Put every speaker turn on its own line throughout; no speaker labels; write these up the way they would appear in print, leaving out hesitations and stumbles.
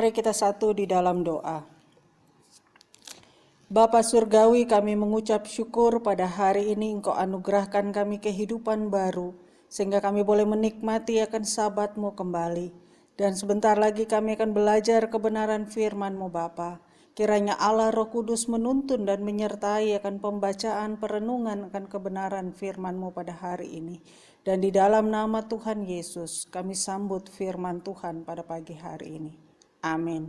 Mari kita satu di dalam doa. Bapa Surgawi, kami mengucap syukur pada hari ini Engkau anugerahkan kami kehidupan baru, sehingga kami boleh menikmati akan Sabat-Mu kembali. Dan sebentar lagi kami akan belajar kebenaran firman-Mu Bapa. Kiranya Allah Roh Kudus menuntun dan menyertai akan pembacaan perenungan akan kebenaran firman-Mu pada hari ini. Dan di dalam nama Tuhan Yesus, kami sambut firman Tuhan pada pagi hari ini. Amin.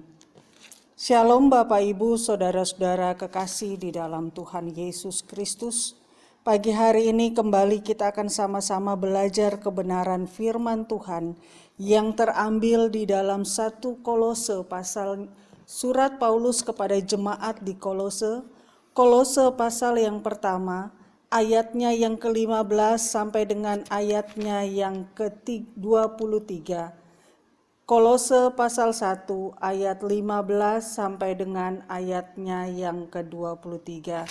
Shalom Bapak Ibu, Saudara-saudara kekasih di dalam Tuhan Yesus Kristus. Pagi hari ini kembali kita akan sama-sama belajar kebenaran firman Tuhan yang terambil di dalam 1 Kolose pasal surat Paulus kepada jemaat di Kolose. Kolose pasal yang pertama, ayatnya yang ke-15 sampai dengan ayatnya yang ke-23. Kolose pasal 1 ayat 15 sampai dengan ayatnya yang ke-23.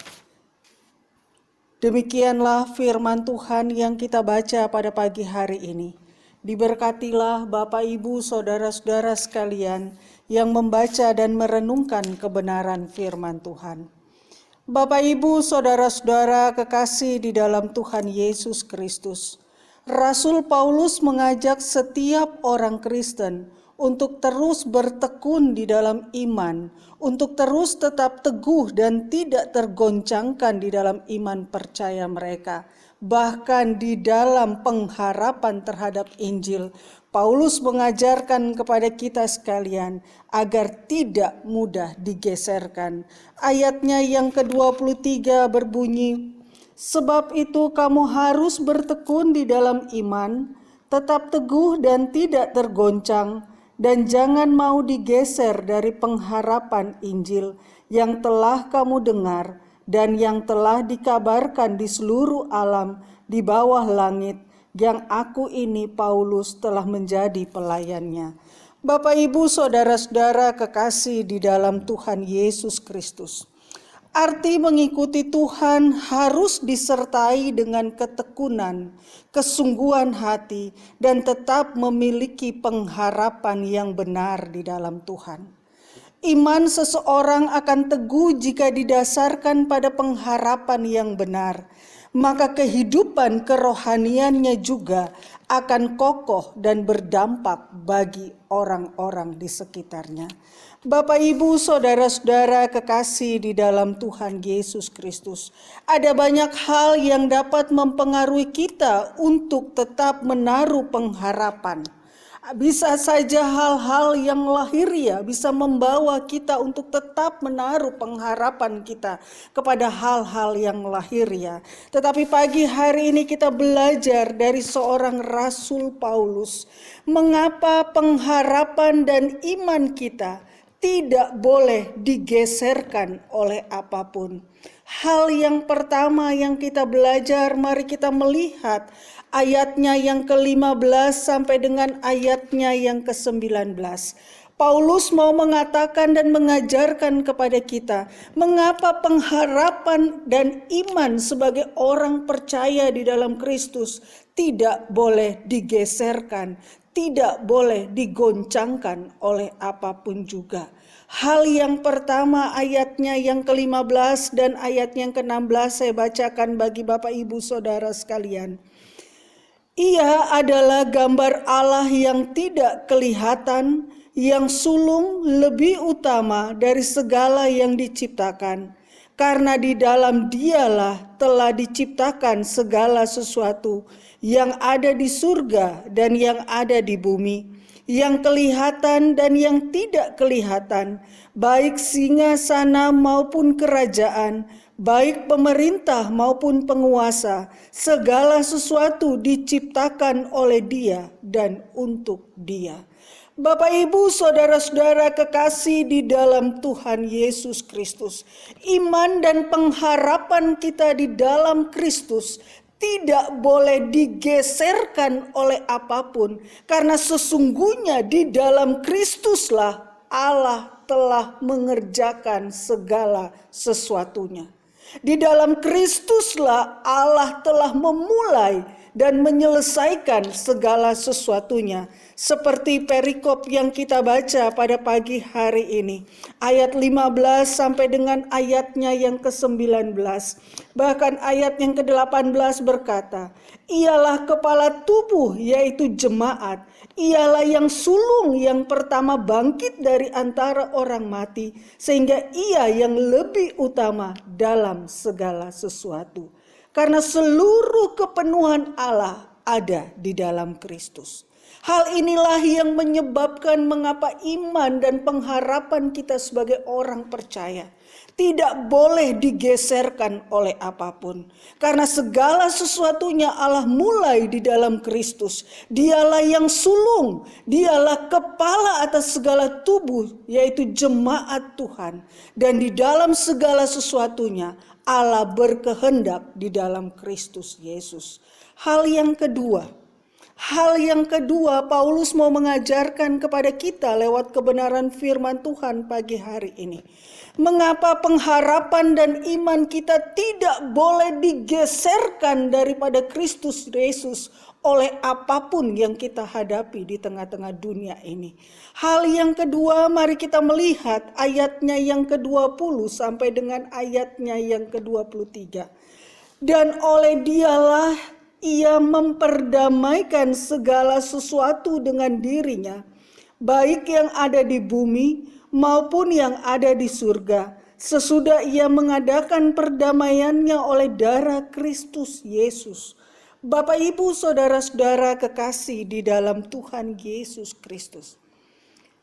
Demikianlah firman Tuhan yang kita baca pada pagi hari ini. Diberkatilah Bapak Ibu Saudara-saudara sekalian yang membaca dan merenungkan kebenaran firman Tuhan. Bapak Ibu Saudara-saudara kekasih di dalam Tuhan Yesus Kristus, Rasul Paulus mengajak setiap orang Kristen untuk terus bertekun di dalam iman, untuk terus tetap teguh dan tidak tergoncangkan di dalam iman percaya mereka. Bahkan di dalam pengharapan terhadap Injil, Paulus mengajarkan kepada kita sekalian agar tidak mudah digeserkan. Ayatnya yang ke-23 berbunyi, sebab itu kamu harus bertekun di dalam iman, tetap teguh dan tidak tergoncang, dan jangan mau digeser dari pengharapan Injil yang telah kamu dengar dan yang telah dikabarkan di seluruh alam di bawah langit, yang aku ini Paulus telah menjadi pelayannya. Bapak Ibu Saudara-saudara kekasih di dalam Tuhan Yesus Kristus. Arti mengikuti Tuhan harus disertai dengan ketekunan, kesungguhan hati, dan tetap memiliki pengharapan yang benar di dalam Tuhan. Iman seseorang akan teguh jika didasarkan pada pengharapan yang benar, maka kehidupan kerohaniannya juga akan kokoh dan berdampak bagi orang-orang di sekitarnya. Bapak Ibu Saudara-saudara kekasih di dalam Tuhan Yesus Kristus, ada banyak hal yang dapat mempengaruhi kita untuk tetap menaruh pengharapan. Bisa saja hal-hal yang lahiriah bisa membawa kita untuk tetap menaruh pengharapan kita kepada hal-hal yang lahiriah. Tetapi pagi hari ini kita belajar dari seorang Rasul Paulus, mengapa pengharapan dan iman kita tidak boleh digeserkan oleh apapun. Hal yang pertama yang kita belajar, mari kita melihat ayatnya yang ke-15 sampai dengan ayatnya yang ke-19. Paulus mau mengatakan dan mengajarkan kepada kita mengapa pengharapan dan iman sebagai orang percaya di dalam Kristus tidak boleh digeserkan, tidak boleh digoncangkan oleh apapun juga. Hal yang pertama ayatnya yang ke-15 dan ayat yang ke-16 saya bacakan bagi Bapak Ibu Saudara sekalian. Ia adalah gambar Allah yang tidak kelihatan, yang sulung lebih utama dari segala yang diciptakan. Karena di dalam Dialah telah diciptakan segala sesuatu yang ada di surga dan yang ada di bumi, yang kelihatan dan yang tidak kelihatan, baik singgasana maupun kerajaan, baik pemerintah maupun penguasa, segala sesuatu diciptakan oleh Dia dan untuk Dia. Bapak Ibu Saudara-saudara kekasih di dalam Tuhan Yesus Kristus, iman dan pengharapan kita di dalam Kristus tidak boleh digeserkan oleh apapun, karena sesungguhnya di dalam Kristuslah Allah telah mengerjakan segala sesuatunya. Di dalam Kristuslah Allah telah memulai dan menyelesaikan segala sesuatunya. Seperti perikop yang kita baca pada pagi hari ini. Ayat 15 sampai dengan ayatnya yang ke-19. Bahkan ayat yang ke-18 berkata, ialah kepala tubuh yaitu jemaat. Ialah yang sulung yang pertama bangkit dari antara orang mati, sehingga ia yang lebih utama dalam segala sesuatu. Karena seluruh kepenuhan Allah ada di dalam Kristus. Hal inilah yang menyebabkan mengapa iman dan pengharapan kita sebagai orang percaya tidak boleh digeserkan oleh apapun. Karena segala sesuatunya Allah mulai di dalam Kristus. Dialah yang sulung, dialah kepala atas segala tubuh, yaitu jemaat Tuhan. Dan di dalam segala sesuatunya Allah berkehendak di dalam Kristus Yesus. Hal yang kedua, Paulus mau mengajarkan kepada kita lewat kebenaran firman Tuhan pagi hari ini. Mengapa pengharapan dan iman kita tidak boleh digeserkan daripada Kristus Yesus oleh apapun yang kita hadapi di tengah-tengah dunia ini. Hal yang kedua, mari kita melihat ayatnya yang ke-20 sampai dengan ayatnya yang ke-23. Dan oleh dialah ia memperdamaikan segala sesuatu dengan dirinya, baik yang ada di bumi maupun yang ada di surga, sesudah ia mengadakan perdamaiannya oleh darah Kristus Yesus. Bapak, Ibu, saudara-saudara kekasih di dalam Tuhan Yesus Kristus.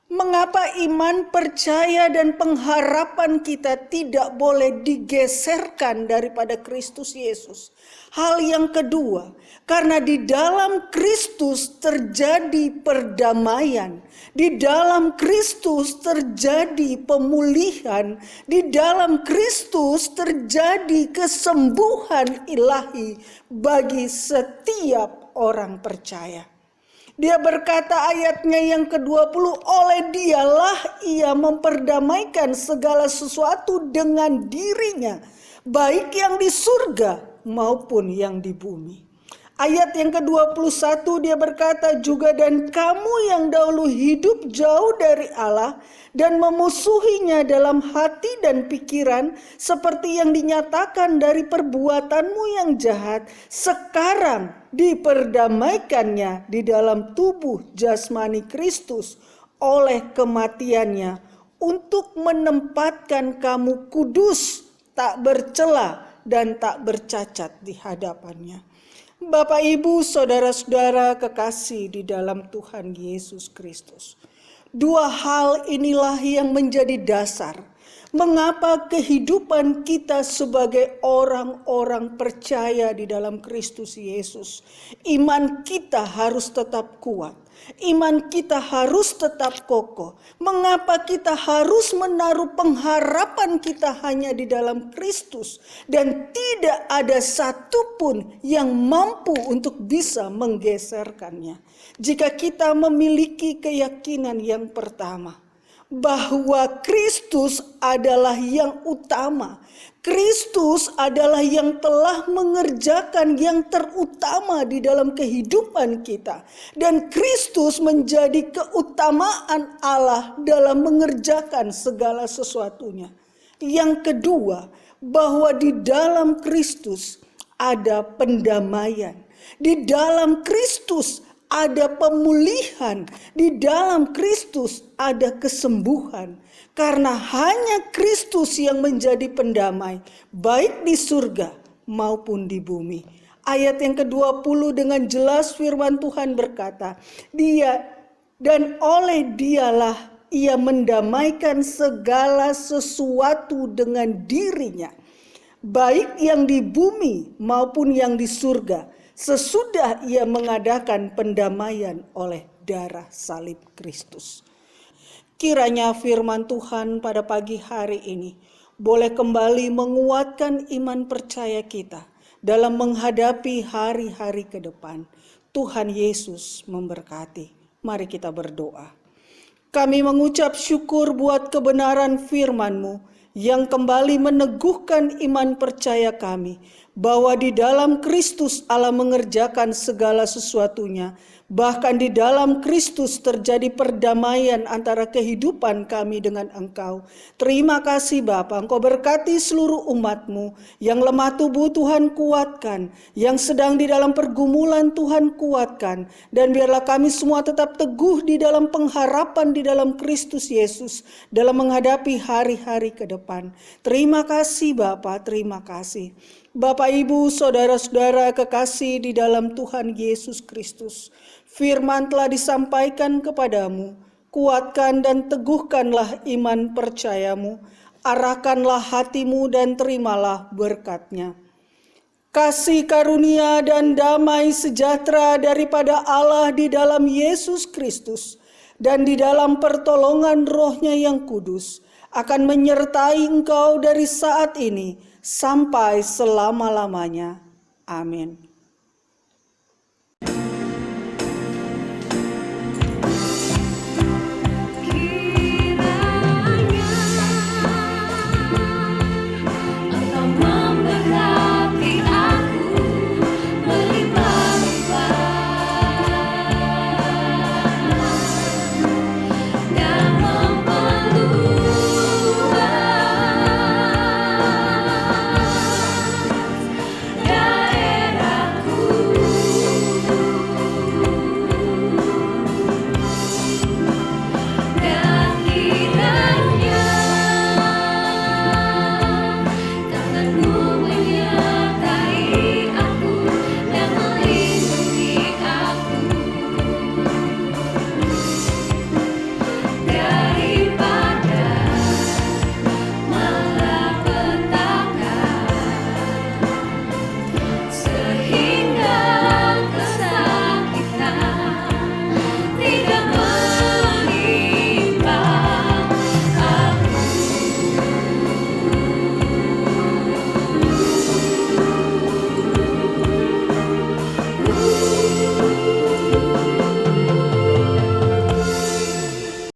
Mengapa iman, percaya, dan pengharapan kita tidak boleh digeserkan daripada Kristus Yesus? Hal yang kedua, karena di dalam Kristus terjadi perdamaian, di dalam Kristus terjadi pemulihan, di dalam Kristus terjadi kesembuhan ilahi bagi setiap orang percaya. Dia berkata ayatnya yang ke-20, oleh dialah ia memperdamaikan segala sesuatu dengan dirinya, baik yang di surga maupun yang di bumi. Ayat yang ke-21 dia berkata juga, dan kamu yang dahulu hidup jauh dari Allah dan memusuhinya dalam hati dan pikiran seperti yang dinyatakan dari perbuatanmu yang jahat, sekarang diperdamaikannya di dalam tubuh jasmani Kristus oleh kematiannya untuk menempatkan kamu kudus, tak bercela dan tak bercacat di hadapannya. Bapak, Ibu, saudara-saudara kekasih di dalam Tuhan Yesus Kristus. Dua hal inilah yang menjadi dasar mengapa kehidupan kita sebagai orang-orang percaya di dalam Kristus Yesus, iman kita harus tetap kuat. Iman kita harus tetap kokoh. Mengapa kita harus menaruh pengharapan kita hanya di dalam Kristus dan tidak ada satupun yang mampu untuk bisa menggeserkannya? Jika kita memiliki keyakinan yang pertama, bahwa Kristus adalah yang utama. Kristus adalah yang telah mengerjakan yang terutama di dalam kehidupan kita. Dan Kristus menjadi keutamaan Allah dalam mengerjakan segala sesuatunya. Yang kedua, bahwa di dalam Kristus ada pendamaian. Di dalam Kristus ada pemulihan, di dalam Kristus ada kesembuhan. Karena hanya Kristus yang menjadi pendamai, baik di surga maupun di bumi. Ayat yang ke-20 dengan jelas firman Tuhan berkata, Dia dan oleh dialah ia mendamaikan segala sesuatu dengan dirinya, baik yang di bumi maupun yang di surga, sesudah ia mengadakan pendamaian oleh darah salib Kristus. Kiranya firman Tuhan pada pagi hari ini boleh kembali menguatkan iman percaya kita dalam menghadapi hari-hari ke depan. Tuhan Yesus memberkati. Mari kita berdoa. Kami mengucap syukur buat kebenaran firman-Mu yang kembali meneguhkan iman percaya kami bahwa di dalam Kristus Allah mengerjakan segala sesuatunya. Bahkan di dalam Kristus terjadi perdamaian antara kehidupan kami dengan Engkau. Terima kasih Bapa, Engkau berkati seluruh umat-Mu. Yang lemah tubuh Tuhan kuatkan, yang sedang di dalam pergumulan Tuhan kuatkan. Dan biarlah kami semua tetap teguh di dalam pengharapan di dalam Kristus Yesus dalam menghadapi hari-hari ke depan. Terima kasih Bapa, terima kasih. Bapak, Ibu, saudara-saudara kekasih di dalam Tuhan Yesus Kristus, firman telah disampaikan kepadamu, kuatkan dan teguhkanlah iman percayamu, arahkanlah hatimu dan terimalah berkat-Nya. Kasih karunia dan damai sejahtera daripada Allah di dalam Yesus Kristus dan di dalam pertolongan Roh-Nya yang kudus akan menyertai engkau dari saat ini sampai selama-lamanya. Amin.